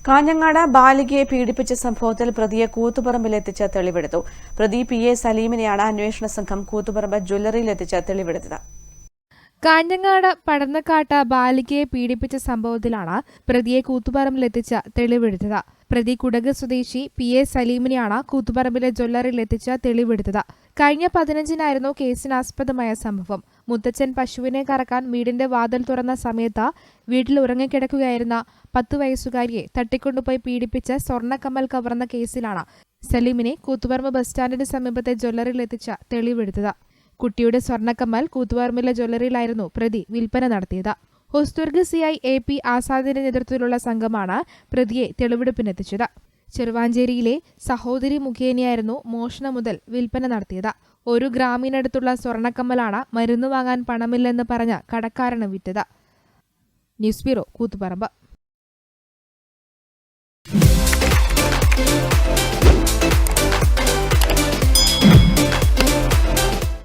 കാഞ്ഞങ്ങാട് ബാലികയെ പീഡിപ്പിച്ച സംഭവത്തിൽ പ്രതിയെ കൂത്തുപറമ്പിലെത്തിച്ച് തെളിവെടുത്തു. പ്രതി PA സലീമിനെയാണ് അന്വേഷണ സംഘം കൂത്തുപറമ്പ് ജ്വല്ലറിയിലെത്തിച്ച് തെളിവെടുത്തത്. കാഞ്ഞങ്ങാട് പടന്നക്കാട്ട് ബാലികയെ പീഡിപ്പിച്ച സംഭവത്തിലാണ് പ്രതിയെ കൂത്തുപറമ്പിലെത്തിച്ച് തെളിവെടുത്തത്. പ്രതി കുടക് സ്വദേശി PA സലീമിനെയാണ് കൂത്തുപറമ്പിലെ ജ്വല്ലറിയിലെത്തിച്ച് തെളിവെടുത്തത്. കഴിഞ്ഞ 15-നായിരുന്നു കേസിനാസ്പദമായ സംഭവം. മുത്തച്ഛൻ പശുവിനെ കറക്കാൻ വീടിന്റെ വാതിൽ തുറന്ന സമയത്ത് വീട്ടിൽ ഉറങ്ങിക്കിടക്കുകയായിരുന്ന 10 വയസ്സുകാരിയെ തട്ടിക്കൊണ്ടുപോയി പീഡിപ്പിച്ച് സ്വർണ്ണക്കമ്മൽ കവർന്ന കേസിലാണ് സലീമിനെ കൂത്തുപറമ്പ് ബസ് സ്റ്റാൻഡിന് സമീപത്തെ ജ്വല്ലറിയിലെത്തിച്ച് തെളിവെടുത്തത്. കുട്ടിയുടെ സ്വർണ്ണക്കമ്മൽ കൂത്തുപറമ്പിലെ ജ്വല്ലറിയിലായിരുന്നു പ്രതി വിൽപ്പന നടത്തിയത്. ഹൊസ്ദുർഗ് CI AP ആസാദിന്റെ നേതൃത്വത്തിലുള്ള സംഘമാണ് പ്രതിയെ തെളിവെടുപ്പിനെത്തിച്ചത്. ചെറുവാഞ്ചേരിയിലെ സഹോദരി മുഖേനയായിരുന്നു മോഷണം മുതൽ വിൽപ്പന നടത്തിയത്. 1 ഗ്രാമിനടുത്തുള്ള സ്വർണ്ണക്കമ്മലാണ് മരുന്ന് വാങ്ങാൻ പണമില്ലെന്ന് പറഞ്ഞ് കടക്കാരന് വിറ്റത്. News bureau, Koothuparamba.